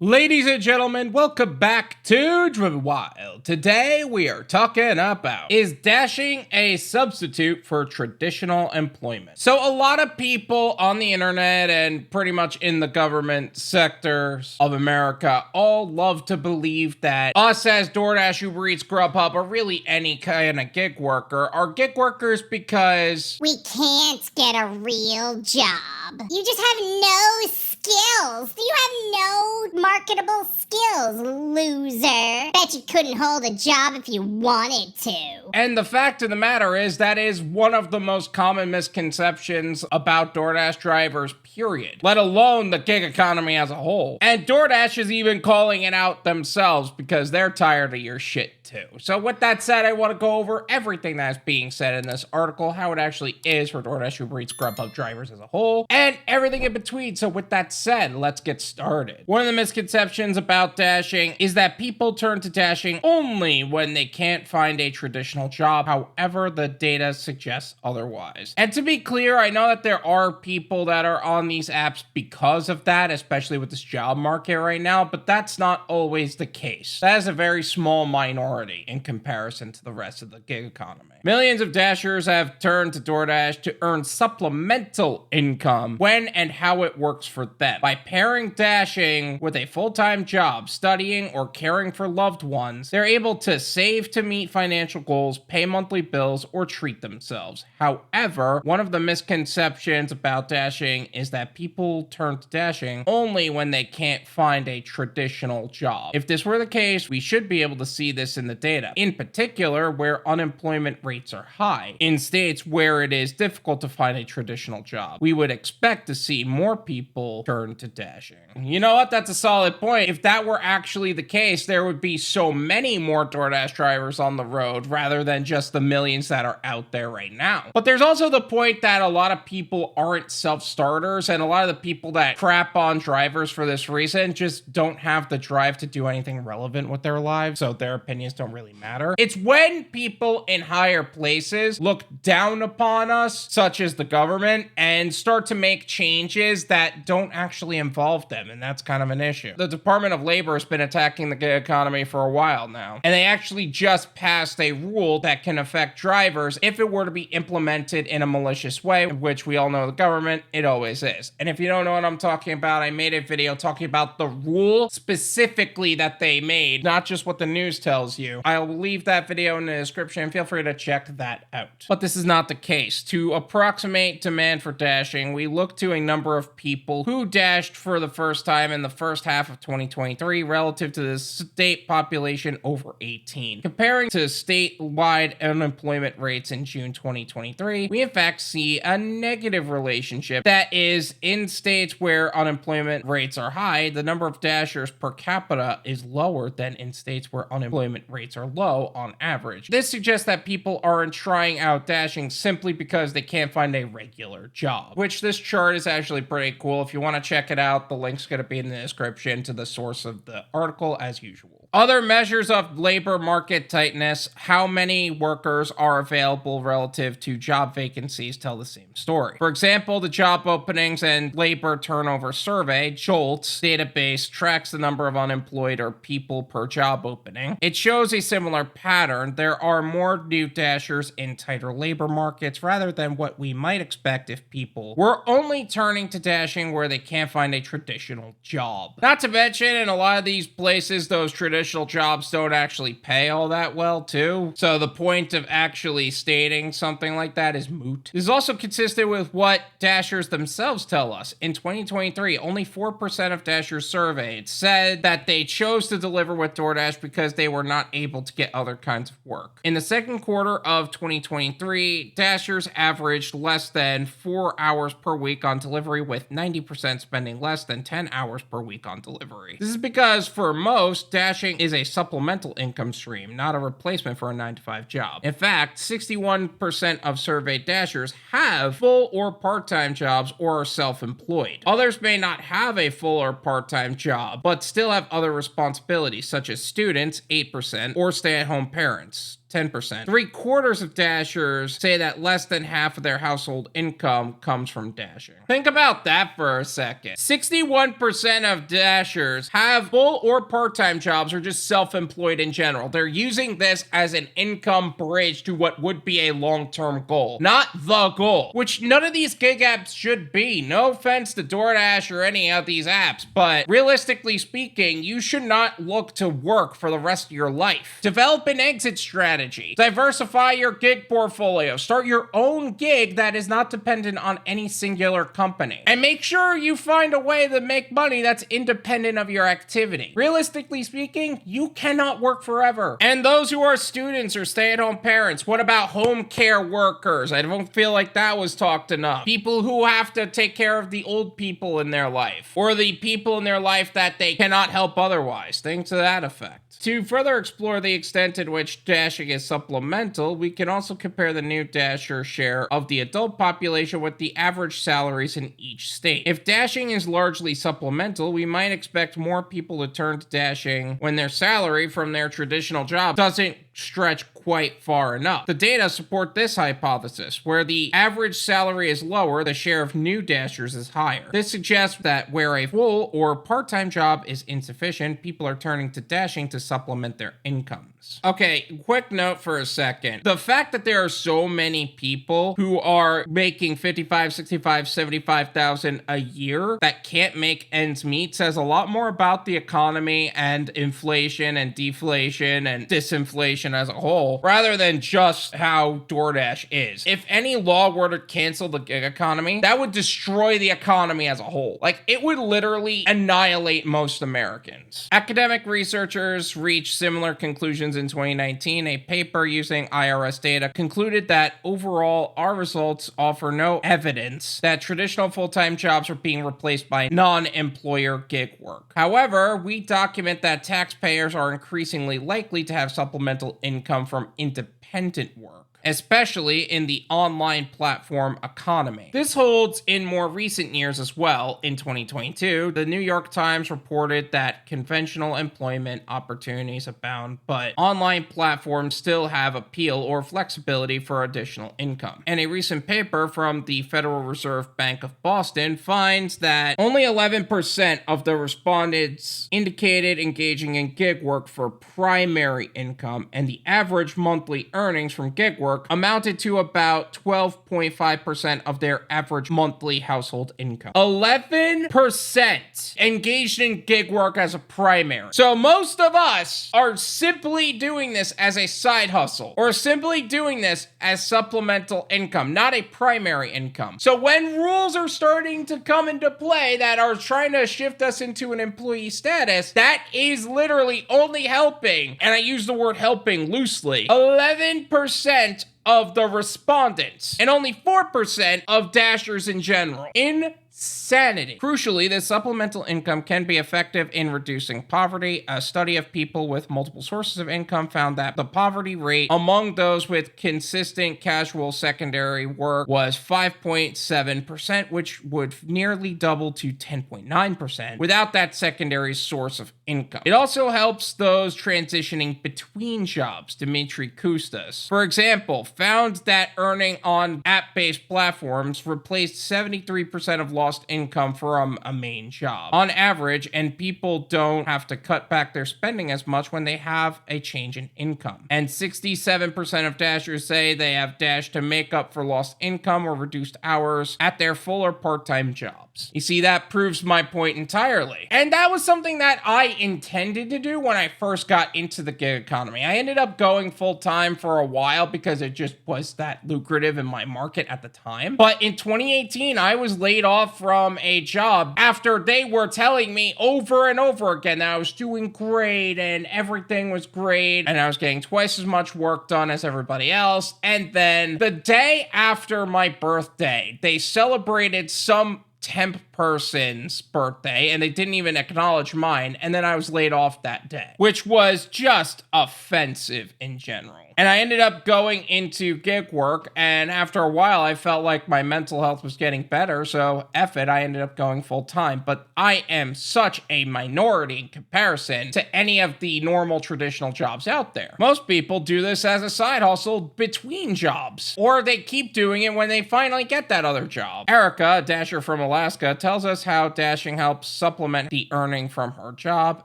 Ladies and gentlemen, welcome back to Driven Wyld. Today we are talking about, is dashing a substitute for traditional employment? So a lot of people on the internet and pretty much in the government sectors of America all love to believe that us as DoorDash, UberEats, Grubhub, or really any kind of gig worker are gig workers because we can't get a real job. You just have no skills. You have no marketable skills, loser. Bet you couldn't hold a job if you wanted to. And the fact of the matter is that is one of the most common misconceptions about DoorDash drivers, period. Let alone the gig economy as a whole. And DoorDash is even calling it out themselves because they're tired of your shit too. So with that said, I want to go over everything that's being said in this article, how it actually is for DoorDash, UberEats, Grubhub drivers as a whole, and everything in between. So with that said, let's get started. One of the misconceptions about dashing is that people turn to dashing only when they can't find a traditional job. However, the data suggests otherwise. And to be clear, I know that there are people that are on these apps because of that, especially with this job market right now, but that's not always the case. That is a very small minority in comparison to the rest of the gig economy. Millions of dashers have turned to DoorDash to earn supplemental income when and how it works for them. By pairing dashing with a full-time job, studying, or caring for loved ones, they're able to save to meet financial goals, pay monthly bills, or treat themselves. However, one of the misconceptions about dashing is that people turn to dashing only when they can't find a traditional job. If this were the case, we should be able to see this in the data, in particular where unemployment rates are high. In states where it is difficult to find a traditional job, we would expect to see more people turn to dashing. You know what? That's a solid point. If that were actually the case, there would be so many more DoorDash drivers on the road rather than just the millions that are out there right now. But there's also the point that a lot of people aren't self-starters, and a lot of the people that crap on drivers for this reason just don't have the drive to do anything relevant with their lives, so their opinions don't really matter. It's when people in higher places look down upon us, such as the government, and start to make changes that don't actually involve them, and that's kind of an issue. The Department of Labor has been attacking the gig economy for a while now, and they actually just passed a rule that can affect drivers if it were to be implemented in a malicious way, which we all know the government, it always is. And if you don't know what I'm talking about, I made a video talking about the rule specifically that they made, not just what the news tells you. I'll leave that video in the description. Feel free to check that out. But this is not the case. To approximate demand for dashing, we look to a number of people who dashed for the first time in the first half of 2023 relative to the state population over 18. Comparing to statewide unemployment rates in June 2023, we in fact see a negative relationship. That is, in states where unemployment rates are high, the number of dashers per capita is lower than in states where unemployment rates are low on average. This suggests that people aren't trying out dashing simply because they can't find a regular job, which this chart is actually pretty cool. If you want to check it out, the link's going to be in the description to the source of the article as usual. Other measures of labor market tightness, how many workers are available relative to job vacancies, tell the same story. For example, the Job Openings and Labor Turnover Survey, JOLTS, database tracks the number of unemployed or people per job opening. It shows a similar pattern. There are more new dashers in tighter labor markets rather than what we might expect if people were only turning to dashing where they can't find a traditional job. Not to mention, in a lot of these places, those traditional jobs don't actually pay all that well too. So the point of actually stating something like that is moot. This is also consistent with what dashers themselves tell us. In 2023, only 4% of dashers surveyed said that they chose to deliver with DoorDash because they were not able to get other kinds of work. In the second quarter of 2023, dashers averaged less than 4 hours per week on delivery, with 90% spending less than 10 hours per week on delivery. This is because for most, dashing is a supplemental income stream, not a replacement for a 9-to-5 job. In fact, 61% of surveyed dashers have full or part-time jobs or are self-employed. Others may not have a full or part-time job, but still have other responsibilities, such as students, 8%, or stay-at-home parents, 10%. 3/4 of Dashers say that less than half of their household income comes from dashing. Think about that for a second. 61% of Dashers have full or part-time jobs or just self-employed in general. They're using this as an income bridge to what would be a long-term goal, not the goal, which none of these gig apps should be. No offense to DoorDash or any of these apps, but realistically speaking, you should not look to work for the rest of your life. Develop an exit strategy. Diversify your gig portfolio. Start your own gig that is not dependent on any singular company. And make sure you find a way to make money that's independent of your activity. Realistically speaking, you cannot work forever. And those who are students or stay-at-home parents, what about home care workers? I don't feel like that was talked enough. People who have to take care of the old people in their life, or the people in their life that they cannot help otherwise. Things to that effect. To further explore the extent in which dashing is supplemental, we can also compare the new dasher share of the adult population with the average salaries in each state. If dashing is largely supplemental, we might expect more people to turn to dashing when their salary from their traditional job doesn't stretch quite far enough. The data support this hypothesis. Where the average salary is lower, the share of new dashers is higher. This suggests that where a full or part-time job is insufficient, people are turning to dashing to supplement their incomes. Okay, quick note for a second. The fact that there are so many people who are making 55, 65, 75,000 a year that can't make ends meet says a lot more about the economy and inflation and deflation and disinflation as a whole, rather than just how DoorDash is. If any law were to cancel the gig economy, that would destroy the economy as a whole. Like, it would literally annihilate most Americans. Academic researchers reached similar conclusions in 2019. A paper using IRS data concluded that overall, our results offer no evidence that traditional full-time jobs are being replaced by non-employer gig work. However, we document that taxpayers are increasingly likely to have supplemental income from independent work, especially in the online platform economy. This holds in more recent years as well. In 2022, the New York Times reported that conventional employment opportunities abound, but online platforms still have appeal or flexibility for additional income. And a recent paper from the Federal Reserve Bank of Boston finds that only 11% of the respondents indicated engaging in gig work for primary income, and the average monthly earnings from gig work amounted to about 12.5% of their average monthly household income. 11% engaged in gig work as a primary. So most of us are simply doing this as a side hustle, or simply doing this as supplemental income, not a primary income. So when rules are starting to come into play that are trying to shift us into an employee status, that is literally only helping, and I use the word helping loosely, 11% of the respondents, and only 4% of dashers in general. Insanity. Crucially, this supplemental income can be effective in reducing poverty. A study of people with multiple sources of income found that the poverty rate among those with consistent casual secondary work was 5.7%, which would nearly double to 10.9% without that secondary source of income. It also helps those transitioning between jobs. Dimitri Kustas, for example, found that earning on app-based platforms replaced 73% of lost income from a main job on average, and people don't have to cut back their spending as much when they have a change in income. And 67% of dashers say they have dashed to make up for lost income or reduced hours at their full or part-time jobs. You see, that proves my point entirely. And that was something that I intended to do when I first got into the gig economy. I ended up going full-time for a while because it just was that lucrative in my market at the time. But in 2018, I was laid off from a job after they were telling me over and over again that I was doing great and everything was great and I was getting twice as much work done as everybody else. And then the day after my birthday, they celebrated some temp person's birthday, and they didn't even acknowledge mine, and then I was laid off that day, which was just offensive in general. And I ended up going into gig work, and after a while, I felt like my mental health was getting better, so F it, I ended up going full-time. But I am such a minority in comparison to any of the normal traditional jobs out there. Most people do this as a side hustle between jobs, or they keep doing it when they finally get that other job. Erica, a dasher from Alaska, tells us how dashing helps supplement the earning from her job.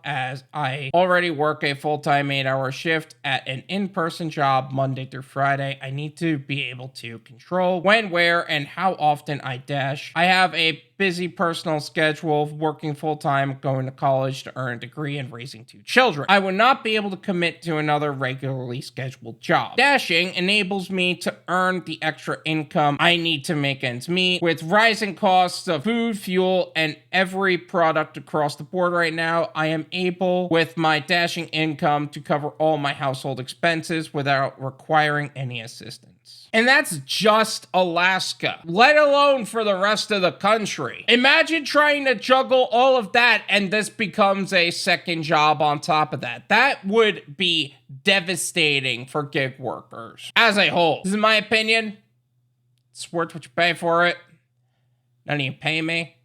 As I already work a full-time 8-hour shift at an in-person job Monday through Friday, I need to be able to control when, where, and how often I dash. I have a busy personal schedule of working full-time, going to college to earn a degree, and raising 2 children. I would not be able to commit to another regularly scheduled job. Dashing enables me to earn the extra income I need to make ends meet. With rising costs of food, fuel, and every product across the board right now, I am able, with my dashing income, to cover all my household expenses without requiring any assistance. And that's just Alaska, let alone for the rest of the country. Imagine trying to juggle all of that and this becomes a second job on top of that. That would be devastating for gig workers as a whole. This is my opinion. It's worth what you pay for it. None of you pay me.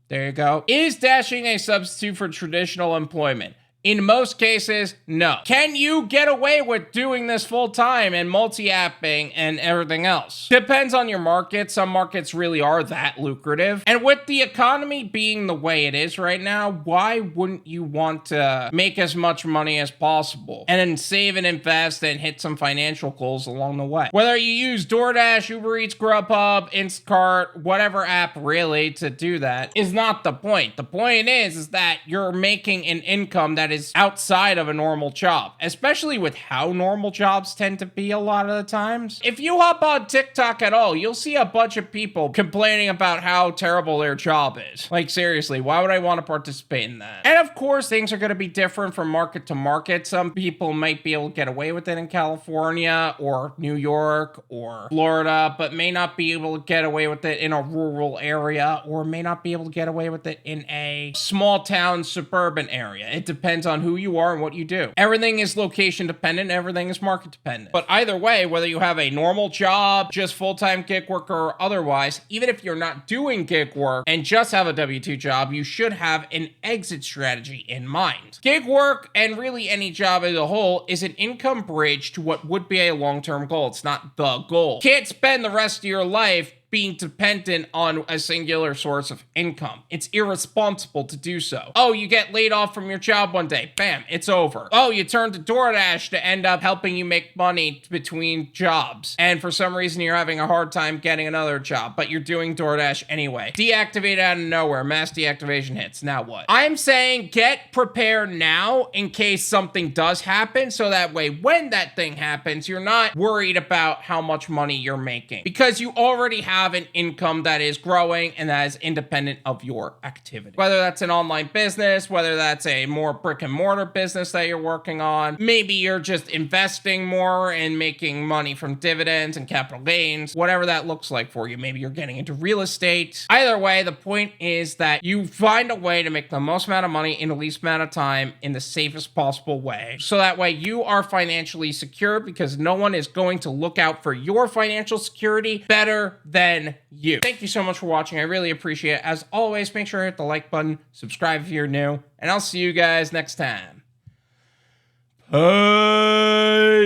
There you go. Is dashing a substitute for traditional employment? In most cases, no. Can you get away with doing this full time and multi-apping and everything else? Depends on your market. Some markets really are that lucrative. And with the economy being the way it is right now, why wouldn't you want to make as much money as possible and then save and invest and hit some financial goals along the way? Whether you use DoorDash, UberEats, Grubhub, Instacart, whatever app really to do that is not the point. The point is that you're making an income that is outside of a normal job, especially with how normal jobs tend to be a lot of the times. If you hop on TikTok at all, you'll see a bunch of people complaining about how terrible their job is. Like, seriously, why would I want to participate in that? And of course, things are going to be different from market to market. Some people might be able to get away with it in California or New York or Florida, but may not be able to get away with it in a rural area, or may not be able to get away with it in a small town suburban area. It depends on who you are and what you do. Everything is location dependent, everything is market dependent. But either way, whether you have a normal job, just full-time gig work, or otherwise, even if you're not doing gig work and just have a W-2 job, you should have an exit strategy in mind. Gig work, and really any job as a whole, is an income bridge to what would be a long-term goal. It's not the goal. You can't spend the rest of your life being dependent on a singular source of income. It's irresponsible to do so. Oh, you get laid off from your job one day. Bam, it's over. Oh, you turn to DoorDash to end up helping you make money between jobs. And for some reason, you're having a hard time getting another job, but you're doing DoorDash anyway. Deactivate out of nowhere. Mass deactivation hits. Now what? I'm saying get prepared now in case something does happen, so that way when that thing happens, you're not worried about how much money you're making, because you already have an income that is growing and that is independent of your activity. Whether that's an online business, whether that's a more brick and mortar business that you're working on, maybe you're just investing more and making money from dividends and capital gains, whatever that looks like for you. Maybe you're getting into real estate. Either way, the point is that you find a way to make the most amount of money in the least amount of time in the safest possible way. So that way you are financially secure, because no one is going to look out for your financial security better than you. Thank you so much for watching. I really appreciate it. As always, make sure to hit the like button, subscribe if you're new, and I'll see you guys next time.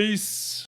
Peace.